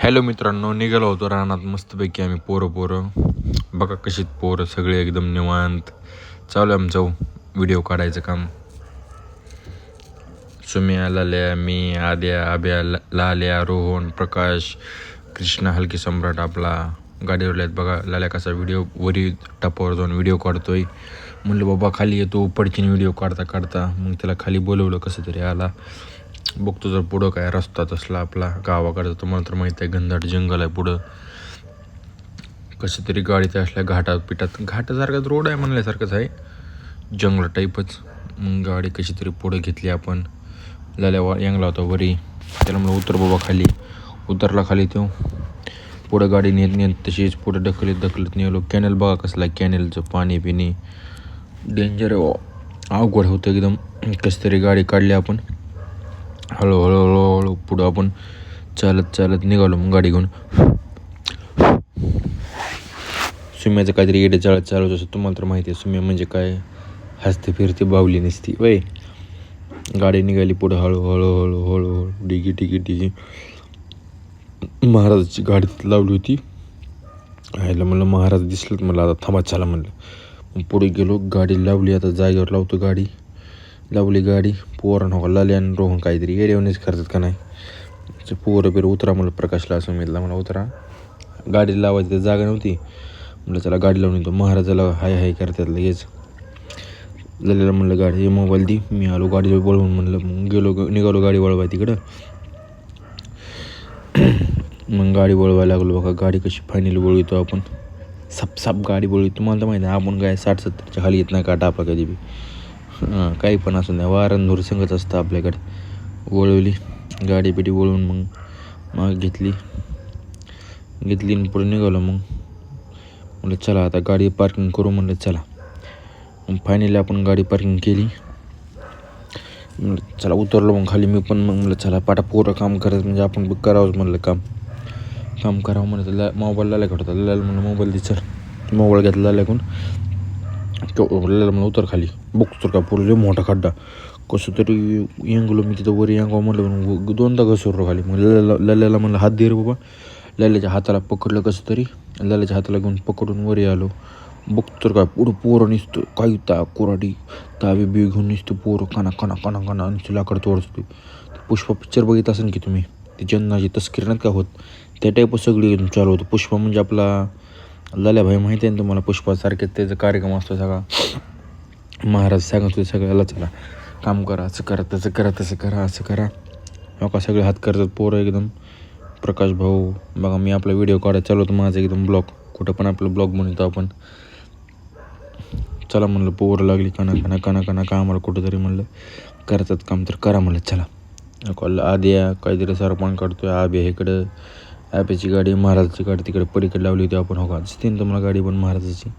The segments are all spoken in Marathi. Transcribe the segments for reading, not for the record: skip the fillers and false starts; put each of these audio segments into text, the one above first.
हॅलो मित्रांनो, निघालो होतो रानात मस्तपैकी आम्ही पोरं बघा कशीत पोरं सगळे एकदम निवांत चालू आहे आमचं व्हिडिओ काढायचं काम. सुम्या, लाल्या, मी, आद्या, आब्या, लाल्या, रोहन, प्रकाश, कृष्णा, हलकी सम्राट आपला गाडीवर आहेत. बघा लाल्या कसा व्हिडिओ वरी टपावर जाऊन व्हिडिओ काढतोय. म्हणलं बाबा खाली येतो पडकीने व्हिडिओ काढता मग त्याला खाली बोलवलं. कसं तरी आला. बघतो जर पुढं काय रस्ता तसला आपला गावाकडचा, तुम्हाला तर माहीत आहे घनदाट जंगल आहे पुढं. कसं तरी गाडी त्या असल्या घाटासारखाच रोड आहे म्हणल्यासारखंच आहे, जंगल टाईपच. मग गाडी कशी तरी पुढं घेतली आपण. लाल्या यांगला होता वरी, त्याला म्हणलं उतर बाबा खाली. उतरला खाली तो. पुढं गाडी नेत तशीच पुढं ढकलत नेलो. कॅनल बघा कसला आहे, कॅनलचं पाणी पिणी डेंजर आहे, अवघड होतं एकदम. कसं तरी गाडी काढली आपण. हळूहळू पुढं आपण चालत निघालो मग गाडी घेऊन. सुम्याचं काहीतरी येडे चालत असं, तुम्हाला तर माहिती आहे सुम्या म्हणजे काय, हसते फिरते बावली नसती वय. गाडी निघाली पुढं हळूहळू डिगी. महाराजाची गाडी लावली होती. आयला म्हणलं महाराज दिसलं, मला आता थांबा चला म्हणलं. मग पुढे गेलो, गाडी लावली. आता जागेवर लावतो गाडी. लावली गाडी. पोरं हो लाल्या आणि रोहन काहीतरी येऊनच करतात का नाही. पोरं उतरा म्हणलं. प्रकाशला असं मिळलं मला उतरा. गाडी लावायची तर जागा नव्हती. म्हणलं चला गाडी लावून येतो. महाराजाला हाय करतात लगेच. लाल्याला म्हणलं गाडी मोबाईल दी, मी आलो गाडी वळवून म्हणलं. मग निघालो गाडी वळवाय तिकडं. मग गाडी वळवायला लागलो. बघा गाडी कशी फायनली वळवितो आपण. साप गाडी वळवी. तुम्हाला तर माहिती आहे आपण काय 60-70च्या खाली येत नाही का टापा कधी बी. काही पण असं नाही, वारण धूर संगत असतं आपल्याकडे. वळवली गाडी पिटी वळवून मग माग घेतली आणि पुढे निघालो. मग म्हणलं चला आता गाडी पार्किंग करू म्हणलं चला. मग फायनली आपण गाडी पार्किंग केली. म्हणलं चला उतरलो मग खाली मी पण. मग म्हणलं चला पाटा पोरं काम करत म्हणजे आपण करावंच म्हणलं काम करावं म्हणलं. मोबाईल लाल्या होता. लाल्याला म्हणलं मोबाईल दे. चल मोबाईल घेतला लाल्याकडून. लाल्याला म्हणलं उतर खाली. बघतो तर का पूर्ण मोठा खड्डा. कसं तरी येंगलो मी तिथं वर यांगाव म्हणलं. दोनदा घसरलो खाली. मग लाल्याला म्हणलं हात दे रे बाबा. लाल्याच्या हाताला पकडलं कसं तरी. लाल्याच्या हाताला घेऊन पकडून वरी आलो. बघतो तर काय पुढं पोरं निसतं काही कोराडी ताबी घेऊन निसतं पोरं काना नुसतं लाकड तोडतो. पुष्पा पिक्चर बघितलं असेल की तुम्ही, ती जन्नाची तस्करी नाहीत का होत, त्या टाईपच सगळी चालू होतं. पुष्पा म्हणजे आपला लाल्या भाई माहिती आहे ना तुम्हाला. पुष्पासारखेच त्याचा कार्यक्रम असतो सगळा. महाराज सांगत होते सगळ्याला चला काम करा, असं करा तसं करा. का सगळे हात करतात पोरं एकदम. प्रकाश भाऊ बघा, मी आपला व्हिडिओ काढायला चालू होतं माझं एकदम ब्लॉग. कुठं पण आपलं ब्लॉग बनवतो आपण. चला म्हणलं पोरं लागली काना आम्हाला कुठंतरी म्हणलं करतात काम तर करा म्हणलं चला. कॉल आद्या काहीतरी सरपण काढतोय. आब्या इकडं, आब्याची गाडी महाराजाची गाडी तिकडे पलीकडे लावली होती आपण. हो का दिसते ना तुम्हाला गाडी पण महाराजाची.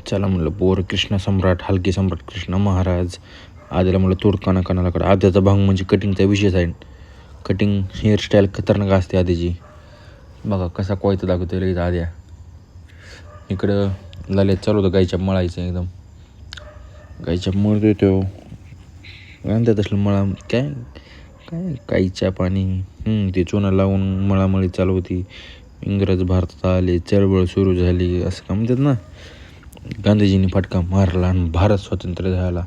चला म्हणलं पोर कृष्णा सम्राट, हलकी सम्राट कृष्णा महाराज. आद्याला म्हणलं तोड कानाला काढ. आद्याचा भाग म्हणजे कटिंगचा विषय आहे. कटिंग हेअरस्टाईल खतरनाक असते आद्याची. बघा कसा कोयता दाखवतोय लगेच आद्या. इकडं लाल्या चालू होतं गाईच्या मळायचं एकदम. गाईच्या मळ देतो आणतात असलं मळा काय गाईच्या पाणी ते चुना लावून मळामळी चालू होती. इंग्रज भारतात आले, चळवळ सुरू झाली असं का म्हणतात ना. गांधीजींनी फटका मारला आणि भारत स्वतंत्र झाला.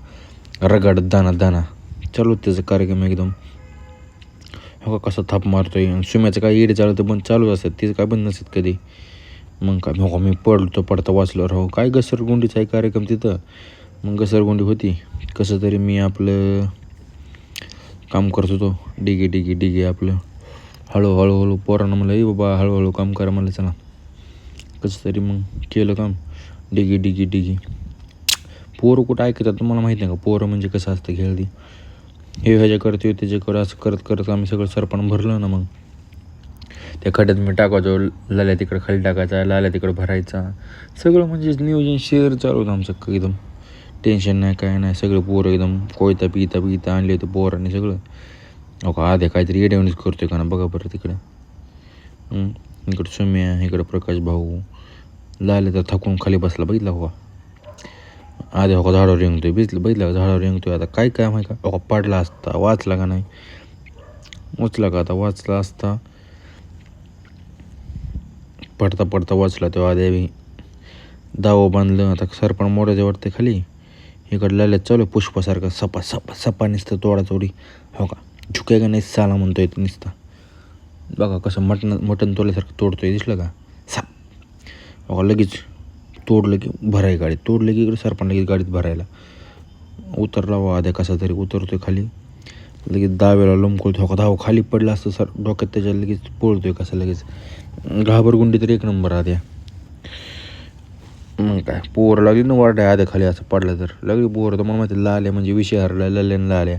रगाड दाना चालू त्याचा कार्यक्रम एकदम. हो का कसा थाप मारतोय. सुम्याचं काय येडे चालतं पण चालू असतात, तिचं काय बंद नसत कधी. मग काय हो मी पडता वाचल्यावर हो काय घसरगुंडीचा आहे कार्यक्रम तिथं. मग घसरगुंडी होती. कसं तरी मी आपलं काम करत होतो. डिगी आपलं हळूहळू पोरांना म्हणलं बाबा हळूहळू काम करा म्हणलं चला. कसं तरी मग केलं काम. डिगी पोरं कुठं ऐकतात तुम्हाला माहिती नाही का. पोरं म्हणजे कसं असतं खेळती. हे ह्याच्या करते त्याच्याकडं असं करत आम्ही सगळं सरपण भरलं ना. मग त्या खड्ड्यात मी टाकायचो. लाल्या तिकडं खाली टाकायचा, लाल्या तिकडं भरायचा. सगळं म्हणजे नियोजन शेअर चालू होतं आमचं एकदम. टेन्शन नाही काय नाही. सगळं पोरं एकदम कोयता पिता आणले होते पोरांनी सगळं. हो का आद्या काहीतरी येड्यावणीच करतोय का ना बघा बरं तिकडं. इकडं सुम्या, इकडं प्रकाश भाऊ. लाल्या तर थकून खाली बसला बघितला हो. आद्या हो का झाडावर रेंगतोय बघितलं का झाडावर रेंगतोय. आता काय माहिती का पडला असता वाचला का नाही. वाचला का आता वाचला असता पडता पडता वाचला तो आधी दावं बांधलं. आता सरपण मोड्याच्या वरती खाली इकडं लाल्यात चालू आहे पुष्पासारखं सपा सपा सपा नुसतं तोडातोडी. हो का झुकेगा नाही साला म्हणतोय तो नुसता. बघा कसं मटण तोडल्यासारखं तोडतोय दिसलं का साप. हो का लगेच तोडलं की भराय गाडीत, तोडलं की इकडे सरपण लगेच गाडीत भरायला उतरला. वा आद्या कसा तरी उतरतोय खाली लगेच दावेला लोंबकळतो. हो का धाव खाली पडला असतं सर डोक्यात त्याच्या लगेच पळतोय कसं लगेच घाबरगुंडी तरी एक नंबर आद्या. मग काय पोर लागली ना वाटाय आद्या खाली असं पडलं तर लागली पोर. तर मला माहिती लाल्या म्हणजे विषय हरला. लल्यानं लाल्या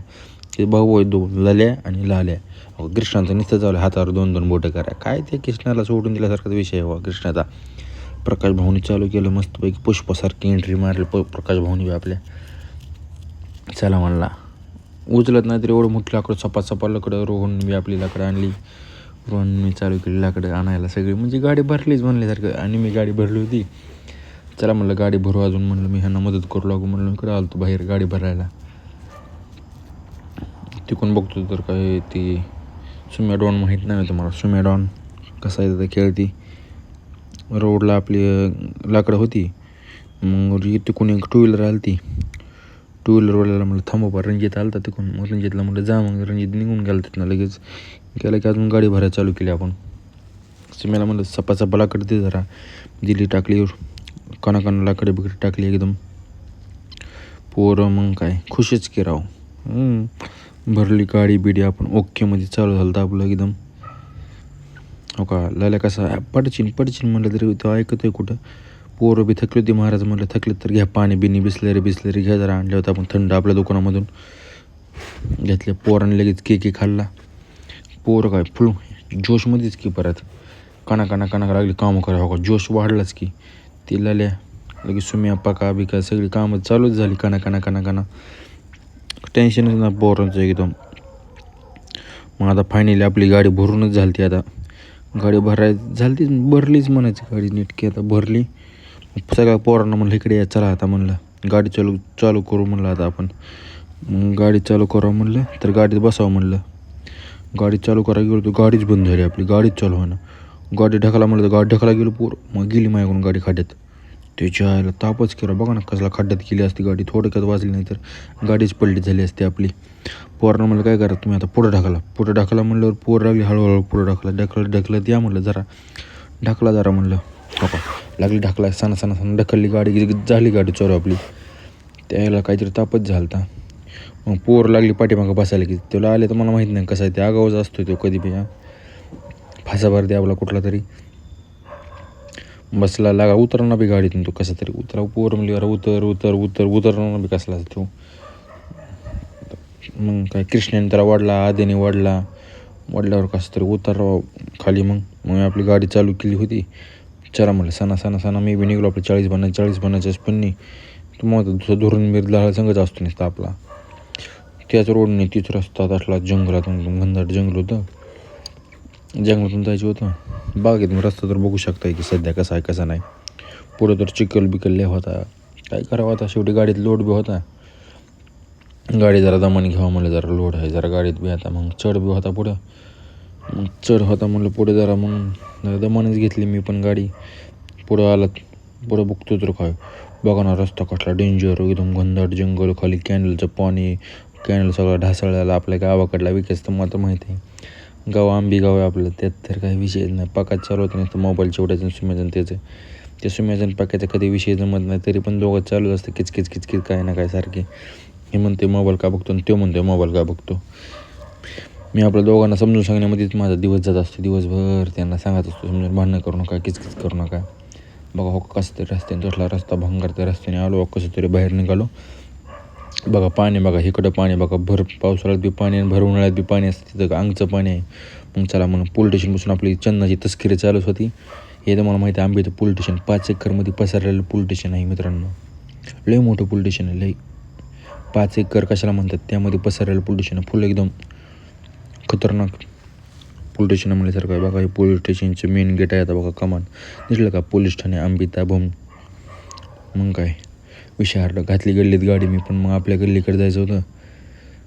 ते भाऊ आहे दोन लल्या आणि लाल्या. हो कृष्णाचं नुसतं चालू हातावर 2-2 बोटं करा काय ते कृष्णाला सोडून दिल्यासारखाच विषय आहे कृष्णाचा. प्रकाश भाऊनी चालू केलं मस्तपैकी पुष्पासारखी एंट्री मारली प्रकाश भाऊनी आपल्या. चला म्हणला उचलत नाही तरी एवढं मोठी लाकडं सपाट सपाट लाकडं रोहन मी आपली लाकडं आणली. रोहन मी चालू केली लाकडं आणायला सगळी म्हणजे गाडी भरलीच म्हणल्यासारखं. आणि मी गाडी भरली होती. चला म्हणलं गाडी भरू अजून म्हणलं मी ह्यांना मदत करू लागू म्हणलं इकडं आलो बाहेर गाडी भरायला. तिकडून बघतो तर काय ती सुम्या डॉन माहीत नाही होतं मला. सुम्या डॉन कसा आहे तर खेळती रोडला आपली लाकडं होती. मग तिकडून एक 2 व्हीलर आली ती 2 व्हीलरवाल्याला म्हणलं थांबा रणजित आलं तर तिकडून. मग रणजितला म्हणलं जा. मग रणजित निघून गेला तिथनं लगेच गेला की अजून गाडी भरायला चालू केली आपण. सुम्याला म्हणलं सपा सपा लाकडं दे जरा दिली टाकली कणाकणा लाकडं बिकडे टाकली एकदम. पोरं मग काय खुशच की राव. भरली गाडी बिडी आपण ओकेमध्ये चालू झालं तर आपलं एकदम. हो का लाल्या कसा पडचिन म्हणलं तरी तो ऐकत आहे कुठं. पोरं बी थकली होती महाराज म्हणलं थकले तर घ्या पाणी बिनी बिसलेरी घ्या जरा. आणलं होतं आपण थंड आपल्या दुकानामधून घेतल्या. पोरांनी लगेच केक खाल्ला. पोरं काय फुल जोशमध्येच की परत कणा लागली कामं करा. हो का जोश वाढलाच की ती लाल्या लगेच सुम्या पका बिका सगळी कामं चालूच झाली कणा टेन्शनच ना पोरांचं एकदम. मग आता फायनली आपली गाडी भरूनच झाली ती. आता गाडी भरलीच म्हणायची गाडी नीटकी आता भरली. सगळ्या पोरांना म्हणलं इकडे या चला आता म्हणलं गाडी चालू करू म्हणलं आता आपण. मग गाडी चालू करावं म्हणलं तर गाडीत बसावं म्हणलं. गाडी चालू करायला गेलो तर गाडीच बंद झाली आपली. गाडीच चालू व्हायना. गाडी ढकला म्हणलं तर गाडी ढकला गेलो पोर. मग गेली माझ्याकडून गाडी खड्ड्यात. त्याच्या आयला तापच केला बघा ना कसला खड्ड्यात गेली असती गाडी. थोडक्यात वाजली नाही तर गाडीच पलटी झाली असती आपली. पोरानं म्हणलं काय करा तुम्ही आता पुढं ढकला म्हणल्यावर पोर लागली हळूहळू पुढं ढकलत या म्हणलं जरा ढकला जरा म्हणलं. हो का लागली ढकला सणा ढकलली गाडी झाली गाडी चालू आपली. त्याला काहीतरी तापच झालता. मग पोर लागली पाठीमागं बसायला की त्याला आले तर मला माहीत नाही कसं आहे ते आगावच असतो तो कधी बी फासाभर द्यावला कुठला तरी बसला लागा उतरणार बी गाडीतून तो कसा तरी उतरा. पोर म्हणली अरे उतरणार बी कसला तो. मग काय कृष्णाने त्याला आद्याने वाढल्यावर कसं तरी उतरवा खाली. मग आपली गाडी चालू केली होती. चला म्हणलं सणा मी बी निघलो आपलं 40 बनायच्या स्पन्नी. तुम्हाला दुसरा धोरण मिरला संगच असतो नसता आपला. त्याच रोडने तीच रस्ता असला जंगलातून घनदाट जंगल होतं. जंगलातून जायचं होतं. बागेत मग रस्ता तर बघू शकताय की सध्या कसा आहे कसा नाही. पुढं तर चिखल बिकल होता काय करावं आता. शेवटी गाडीत लोड बी होता. गाडी जरा दमाने घ्यावं म्हणलं जरा लोड आहे जरा गाडीत बी. आता मग चढ बी होता पुढं. मग चढ होता म्हणलं पुढे जरा मग दमानेच घेतली मी पण गाडी. पुढं आला पुढं बघतो तर काय बघा ना रस्ता कसला डेंजर एकदम घनदाट जंगल. खाली कॅनलचं पाणी कॅनल सगळं ढासळलेला. आपल्या गावाकडला विकास तर मला तर माहिती आहे. गाव आंबी गाव आहे आपलं त्यात तर काही विषय नाही. पाकात चालू होतं नाही तर मोबाईल चिवटायचं सुम्याजन त्याचं ते सुम्याजन पाक्याचा कधी विषय जमत नाही तरी पण दोघं चालूच असतं किचकिच काय ना काय सारखे. हे म्हणते मोबाईल का बघतो आणि तो म्हणते मोबाईल का बघतो. मी आपल्या दोघांना समजून सांगण्यामध्येच माझा दिवस जात असतो. दिवसभर त्यांना सांगत असतो समजून भांडणं करू नका किचकिच करू नका. बघा हो कसं तरी रस्त्याने तसला रस्ता भंगार त्या रस्त्याने आलो कसं तरी बाहेर निघालो. बघा पाणी बघा इकडं पाणी बघा भर पावसाळ्यात बी पाणी आणि भर उन्हाळ्यात बी पाणी असतं तिथं अंगचं पाणी आहे. मग चला म्हणून पोलीस स्टेशनपासून आपली चन्नाची तस्करी चालूच होती. हे तर मला माहिती आहे आंबेचं पोलीस स्टेशन 5 एकरमध्ये पसरलेलं पोलीस स्टेशन आहे मित्रांनो. लय मोठं पोलीस स्टेशन आहे लय. 5 एकर कशाला म्हणतात त्यामध्ये पसरलेलं पोलीस स्टेशन फुल एकदम खतरनाक पोलीस स्टेशन म्हणल्यासारखं आहे. बघा हे पोलीस स्टेशनचे मेन गेट आहे. आता बघा कमान दिसलं का पोलीस ठाणे आंबिता भूम. मग काय विषय हरलं घातली गल्लीत गाडी मी पण. मग आपल्या गल्लीकडे जायचं होतं.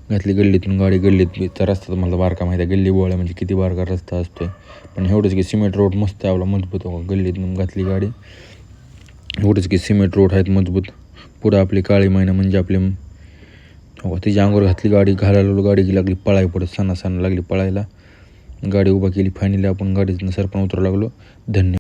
घातली गल्लीतून गाडी. गल्लीतचा रस्ता तुम्हाला बारका माहिती आहे, गल्ली बोळ्या म्हणजे किती बारका रस्ता असतो पण एवढंच की सिमेंट रोड मस्त आहे आपला मजबूत. हो गल्लीतून घातली गाडी, एवढंच की सिमेंट रोड आहेत मजबूत. पुढं आपली काळी मैना म्हणजे आपले हो तिच्या अंगावर घातली गाडी. घालायला गाडी लागली पळाय, पुढं सणा लागली पळायला. गाडी उभा केली. फायनली आपण गाडीतनं सरपण उतरावं लागलो. धन्यवाद.